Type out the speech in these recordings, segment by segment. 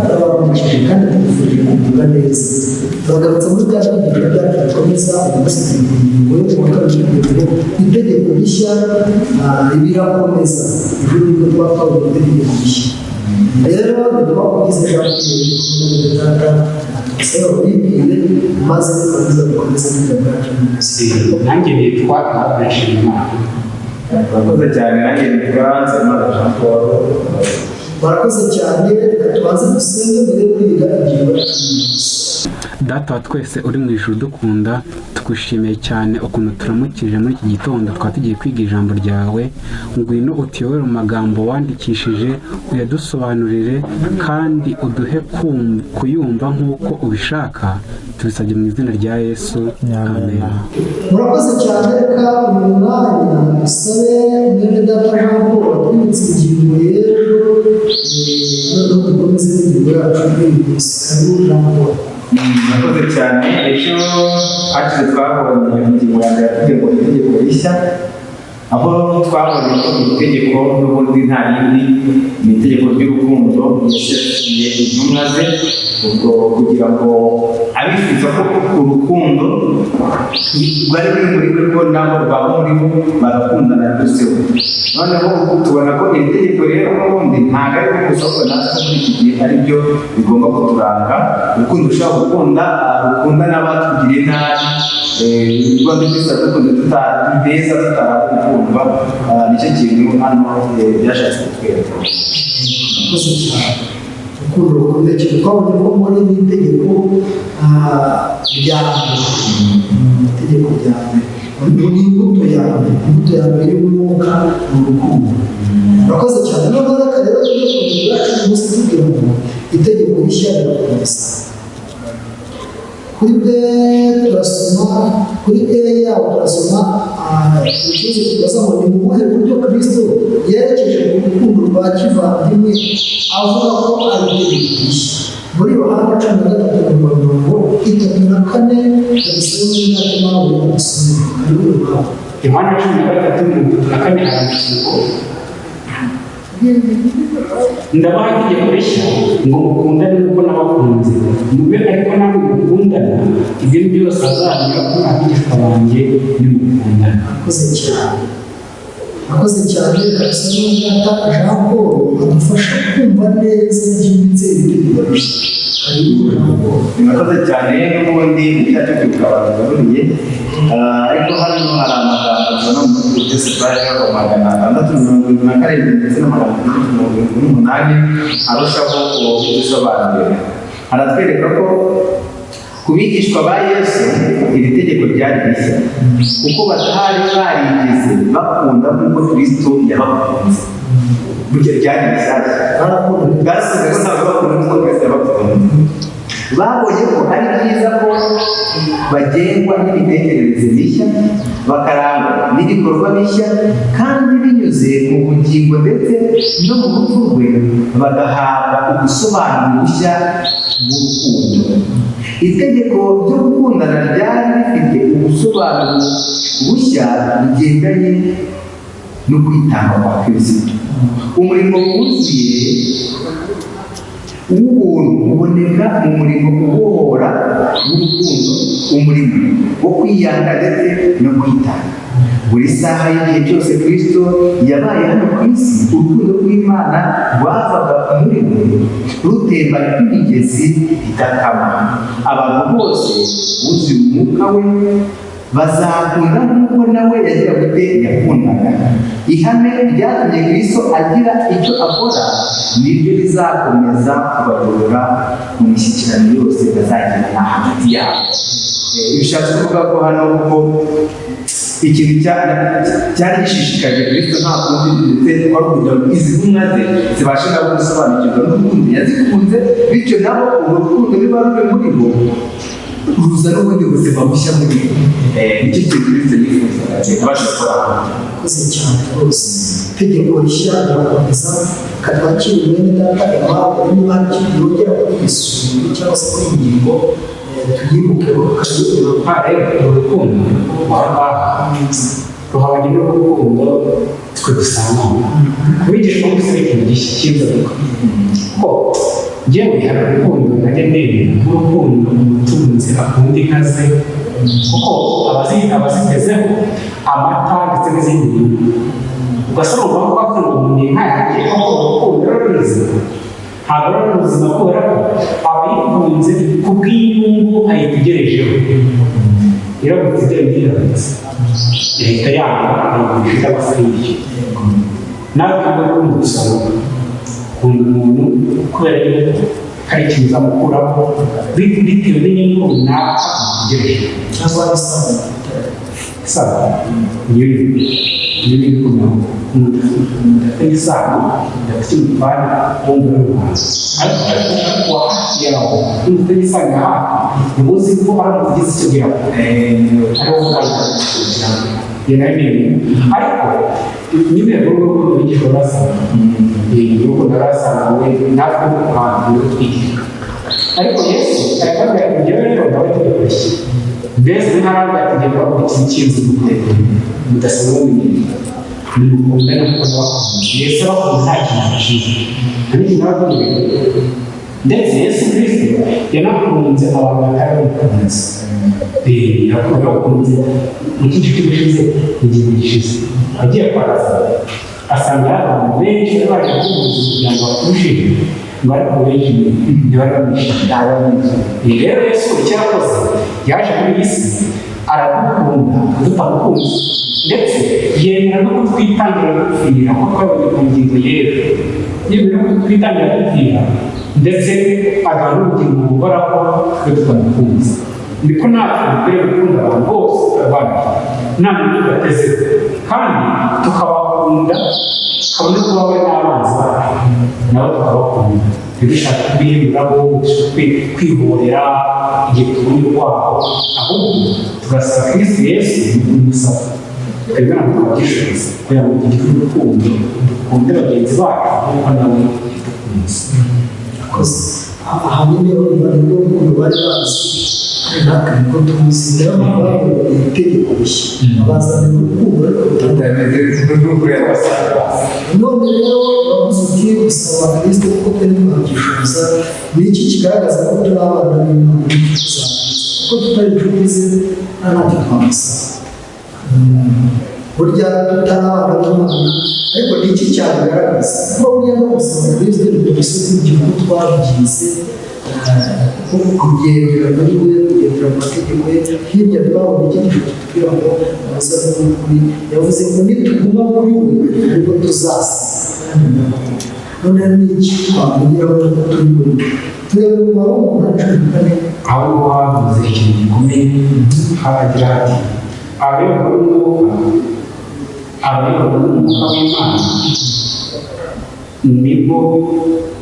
turabakomeje kandi tubifurije kugubwa neza. Turagarutse muri bya byigisho byacu bikomeza umunsi ingingo yo kuwa kabiri itegeko rishya rirakomeza. Ibyo ni byo twakabonye itegeko rishya. Rero ntitwakugize ijambo ry'ibwire maze tukomeza gukomeza n'ibyo bwacu. Nanjye nitwa Nshimiyimana. Murakoze cyane. Nanjye nitwa Nzeyimana Jean Paul. Murakoze cyane. Reka tubanze dusenge mbere yo kwiga ingingo Data wa twese uri mu ijuru dukunda, tugushimiye cyane ukuntu turamukije muri iki gitondo. Twaba tugiye kwiga ijambo ryawe, ngwino utuyobore mu magambo wandikishije, uyadusobanurire kandi uduhe kuyumva nk'uko ubishaka. Tubisabye mu izina rya Yesu, amen. Murakoze cyane. Reka uyu mwanya dusabe mwene data Jean Paul watwibutse ingingo y'ejo, noneho dukomeze n'ingingo yacu y'uyu munsi. Karibu Jean Paul. Murakoze cyane. Ejo hashize twabonye ingingo ya mbere yavuga ngo itegeko rishya, aho twabonye ko itegeko n'ubundi nta rindi ni itegeko ry'urukundo yashyiriye intumwa ze, ubwo kugira ngo abifuza ko urukundo rwari ruri muri we ko nabo rwaba muri bo barakundana biruseho. Noneho tubona ko iri tegeko rero n'ubundi ntabwo ari ko gusa ahubwo natwe muri iki gihe ari byo bigomba kuturanga. Urukundo ushobora gukunda rukunda n'abatugiriye nabi, rwanda twese dukunda tutari beza tutarakumva. Nicyo kintu hano byashatse kutwereka. Murakoze cyane. Urukundo rukunda cyane. Twabonye ko muri iri tegeko rya mbere, itegeko rya mbere ni imbuto ya mbere. Imbuto ya mbere y'umwuka ni urukundo. Murakoze cyane. Noneho reka rero tujye ku ngingo yacu y'umunsi tubwira ngo itegeko rishya rirakomeza. Kuri B turasoma, kuri E yaho turasoma ikibazo kibaza ngo ni mu buhe buryo Kristo yerekeje ku rukundo rwa kivandimwe avuga ko ari itegeko rishya. Muri Yohana 13:34 turasoma n'imyaka nawe y'umusore. Karibu Yohana. Yohana 13:34 haranditse ngo ndabaha itegeko rishya ngo mukundane nk'uko nabakunze, mube ariko namwe mukundana, ibyo byose azamenya ko abigishwa banjye nimukundana. Murakoze cyane. Murakoze cyane. Kabisa n'umwata Jean Paul adufasha kumva neza byimbitse itegeko rishya. Karibu Jean Paul. Murakoze cyane. N'ubundi icyacu kikabaruriye, ariko hano hari amagambo tubona mu Tese Paje ho 677 ndetse na 678 arushaho kubisobanurira. Aratwereka ko kubigishwa ba Yesu iri tegeko ryari rishya kuko batari barigeze bakunda nk'uko Kristo yabakunze. Burya ryari rishyashya, bwasize ko ntabwo bakunda nk'uko Kristo yabakunze. Babonye ko ari byiza ko bagengwa n'imitekerereze mishya, bakarangwa n'ibikorwa bishya, kandi binyuze mu bugingo ndetse no mu rupfu rwe bagahabwa ubusobanuro bushya bw'urukundo. Itegeko ryo gukundana ryari rifite ubusobanuro bushya bugendanye no kwitanga kwa Kristo. Umurimo wuzuye w'ubuntu uboneka mu murimo ubohora w'urukundo, umurimo wo kwiyanga ndetse no kwitanga. Buri saha y'igihe cyose Kristo yabaye hano ku isi, urukundo rw'Imana rwavaga muri we rutemba nk'imigezi idakama. Abantu bose buzuye umwuka we bazakunda nk'uko nawe yagira gute yakundaga. Ihame ryatumye Kristo agira icyo akora niryo rizakomeza kubayobora mu mishyikirano yose bazagirana hagati yabo. Bishatse kuvuga ko hano kuko ikintu cyari gishishikaje Kristo nta kundi ndetse wari kugira ngo izi ntumwa ze zibashe nabo gusobanukirwa n'urukundo yazikunze, bityo nabo urwo rukundo niba ruri muri bo ruza n'ubundi buzima bushya muri bo. Nicyo kintu Kristo yifuza abasha gukora. Murakoze cyane rwose. Itegeko rishya rirakomeza. Katwakira mwene data Aimable niba hari ikintu yongera kuri iyi sura cyangwa se kuri iyi ngingo tuyibukeho. Karibu urukundo ruhabanye n'urukundo twe dusangamo. Kubigishwa muri ikintu gishya cyiza ko njyewe hari urukundo najya ndemera nk'urukundo umutunzi akunda inka ze kuko abazitezeho amata ndetse n'izindi nyungu ugasaba ngo bakunda umuntu inka yanjye kuko urukundo rurizi ntabwo ari ubuzima kubera ko abayikunze kubw'inyungu ayitegerejeho rero gutizera byirabutse leta yabo ayigurisha cyangwa se ayishyura nawe kandi ukunda gusoma ukunda umuntu kubera yuko hari ikintu uzamukuraho bitewe n'inyungu runaka utegereje cyangwa isano niyo bikomeye udafite isano udafite umutware wumva n'ubuhanzi ariko wa hafi yawe udafite isano ya hafi ntibuzi ko ari umugizi icyo gihe ariwo mukajya yenayemewe ariko nyine n'urukundo rw'igishoro rasanga urukundo rasanga we natwe n'umuhanzi niwe twigira ariko yesu arababwira ngo njyewe rero nawe tubikoreshe mbese ntabwo yatugenda bakora ikintu cy'inzu mudasaba ubumenyi nimukunda no kubona bakunze yesu abakunze nta kintu abashinzwe ariko ntabwo ndetse yesu kristo yanakunze abantu batari bamukunze yakunze bakunze mu cyiciro cy'ubushize igihe gishize agiye kwaraza asanga abantu benshi bari baje kumubuza kugira ngo bakurusheho ngo ariko benshi ntibari bamwishyura rero yesu icyo yakoze yaje muri iyi si aradukunda tutamukunze ndetse yemera no kutwitangira gupfira kuko twabonye ku ngingo yera yemera no kutwitangira gupfira ndetse agaha n'ubugingo buhoraho twe tutamukunze niko natwe dukwiye gukunda abantu bose abantu nta muntu tubateze kandi tukabakunda kabone ko babe n'abanzi bacu nabo tukabakunda ntidushaka kubihinduramo kwihorera igihe tubonye urwabo ahubwo tugasaba kristo yesu n'umusaba twebwe ntabwo twabyishoboza kugira ngo tugire urukundo dukunde bagenzi bacu nk'uko nawe dukunze ahanini nibwo urukundo bari bazi natwe niko tuzi rero mpamvu itegeko rishya abazanira urukundo ariko none rero bavuze uti gusaba kristo kuko twari twabyishoboza ni iki kigaragaza ko turi abana b'imana kuko tutari inshuti ze nta ntacyo twamusaba burya tutari abana b'imana ariko ni iki cyabigaragaza kuko burya no gusaba kristo ni imisozi y'igihugu twabigize kugendera muri we kugendera mu mategeko ye hirya twabona icyigisho kitubwira ngo umusaza w'ukuri yavuze ngo nituguma muri we ariko tuzasa none ni iki twamugeraho ko turi muri we turebe umumaro w'umuntu cumi na kane aho bavuze ikintu gikomeye haragira hati abayobora n'umwuka w'imana nibo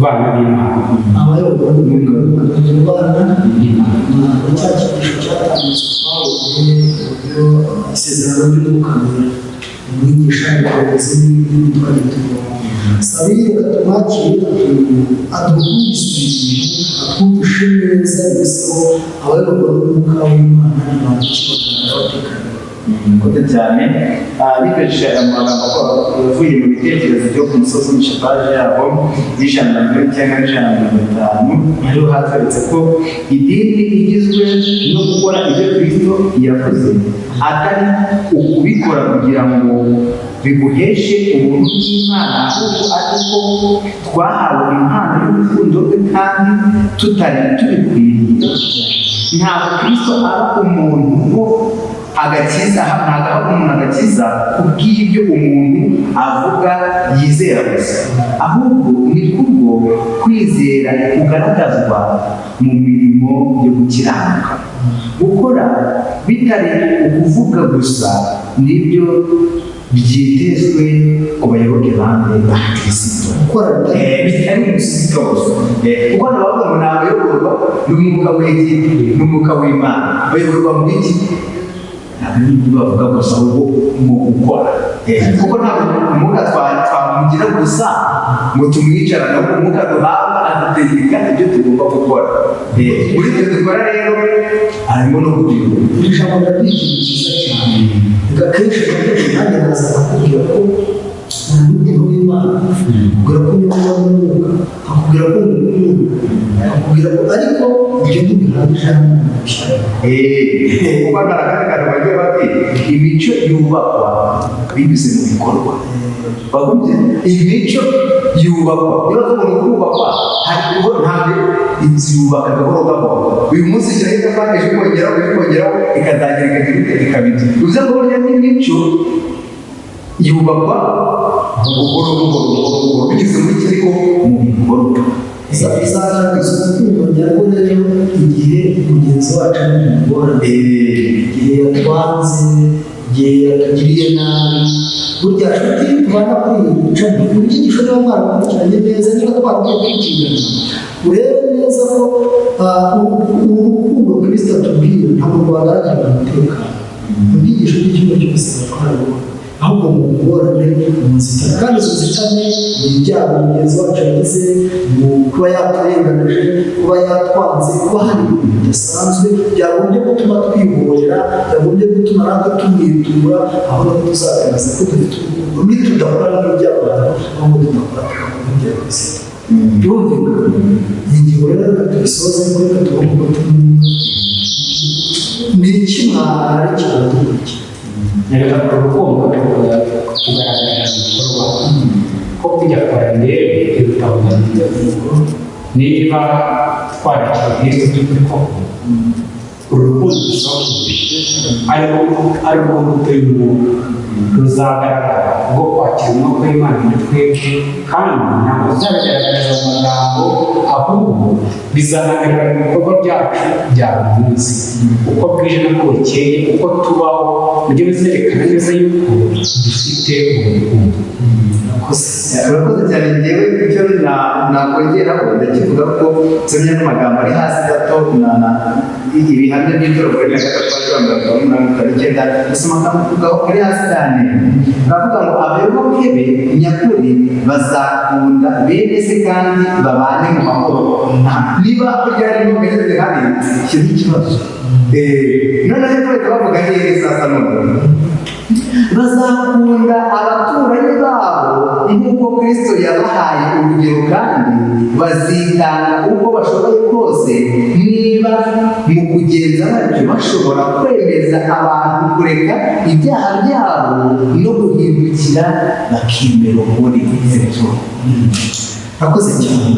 bana b'imana abayobora n'umwuka w'imana cya cyigisho cyatangizwa twabonye uburyo isezerano ry'umwuka wera umwigisha abayobozi n'ibindi twari tubona sabire katumwakire aduhurize atwumvishe neza biseho abayobora n'umwuka w'imana ntibandikira batekanye murakoze cyane bifashishije aya magambo yavuye mu bitekerezo byo ku musozi w'ishapaje yabo y'ijana na mirongo icyenda n'ijana na mirongo itanu ariho hatweretse ko idini igizwe no gukora ibyo kristo yavuze atari ukubikora kugira ngo biguheshe ubuntu bw'imana ahubwo ariko twahawe impano y'urukundo rwe kandi tutari tubikwiriye ntabwo kristo aba umuntu agakiza ntabwo umuntu agakiza kubw'ibyo umuntu avuga yizera gusa ahubwo ni kubwo kwizera kugaragazwa mu mirimo yo gukiranuka gukora bitari ukuvuga gusa nibyo byitezwe ku bayoboke bande ba kristo gukora bitari gusa kuko nabavuga ngo ni abayoborwa n'umwuka w'igiti n'umwuka w'imana bayoborwa mu iki ntabwo ari ibyo bavuga gusa ahubwo mu gukora kuko ntabwo umwuka twamugira gusa ngo tumwicarane ahubwo umwuka duhabwa adutegeka ibyo tugomba gukora muri ibyo dukora rero harimo no kubyumva ijambo ni ikintu cyiza cyane akenshi nanjye naza akubwira ko nta n'umuntu w'imana akubwira ko nyuma y'umwuka akubwira ko umukunda akubwira ngo ariko ibyo ntibihagije hano mu bishyira kuko agaragara bagiye bati imico yubakwa binyuze mu bikorwa bavuze imico yubakwa iyo umuntu kubakwa hariho ntabwo inzu yubaka gahoro gahoro uyu munsi ishyiraho itafari ejo ikongeraho ikazagira ikabiti bivuze ngo burya n'imico yubakwa buhoro buhoro binyuze muri kiriko mu bikorwa izagaragaza urukundo nyarwo rero igihe mugenzi wacu ari mu ngorane igihe yatwanze igihe yatugiriye nabi burya nshuti tubana kuri iyi mico buri cyigisho niba mwarakurikiranye neza niba twaragiye kwikigana urebe neza ko urukundo Kristo atubwira ntabwo rwagaragara mu mutekano mu byigisho by'icyumba cy'ubuzima twarabona ahubwo mu ngorane mu nzitane kandi izo nzitane ni ibyaha mugenzi wacu yagize mu kuba yaturenganije kuba yatwanze kuba hari ibintu bidasanzwe byagombye gutuma twiborera byagombye gutuma natwe tumwitura aho natwe tuzagaragaza ko dufite urukundo nitudakora n'iby'abantu ahubwo tudakora n'ibya Kristo byumvikana iyi ngingo rero reka tuyisoze kuko reka tugomba ni iki mwari kiradukurikiye reka urukundo kugaragarira mu bikorwa ko kujya kwa ndebe irutabuganira niba twarakira Kristo turi koko urukundo dushobora ari rwo mbuto y'umwuka ruzagaragara ubwo kwakira umwuka w'Imana muri twebwe kandi ntabwo bizabigaragariza mu magambo ahubwo bizanagaragara mu bikorwa byacu bya buri munsi uko bwije n'uko bukeye uko tubaho nibyo bizerekana neza yuko dufite urukundo. urakoze cyane njyewe icyo nakongeraho ndakivuga ko nsomye n'amagambo ari hasi gato ibihamya by'itoro na gatatu icyenda gusoma akavugaho ari hasi cyane baravuga ngo abayoboke be nyakuri bazakunda bene se kandi babane mu mahoro niba kurya ari mu meze hari icyo ni ikibazo noneho bahita bavuga neza sasa none bazakunda abaturanyi babo nk'uko Kristo yabahaye urugero kandi bazitanga uko bashoboye kose niba mu kugenza batyo bashobora kwemeza abantu kureka ibyaha byabo no guhindukira bakemera ukuri kw'ibyo. Akoze cyane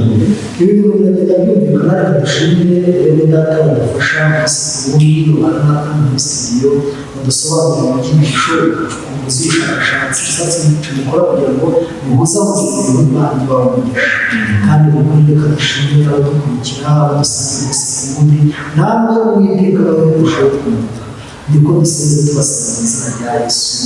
ibi bintu biragenda byumvikana reka dushimire bene data badufasha ubundi baranaka muri studio badusobanurira ibyigisho ubushakashatsi ushatse gukora kugira ngo muhuzahuze ibintu n'abandi babamugisha kandi ubundi reka dushimire abadukurikira abadusangiye ubundi namwe wibwirwa babe kurushaho kumva niko dusenze tubasaba mu izina rya Yesu.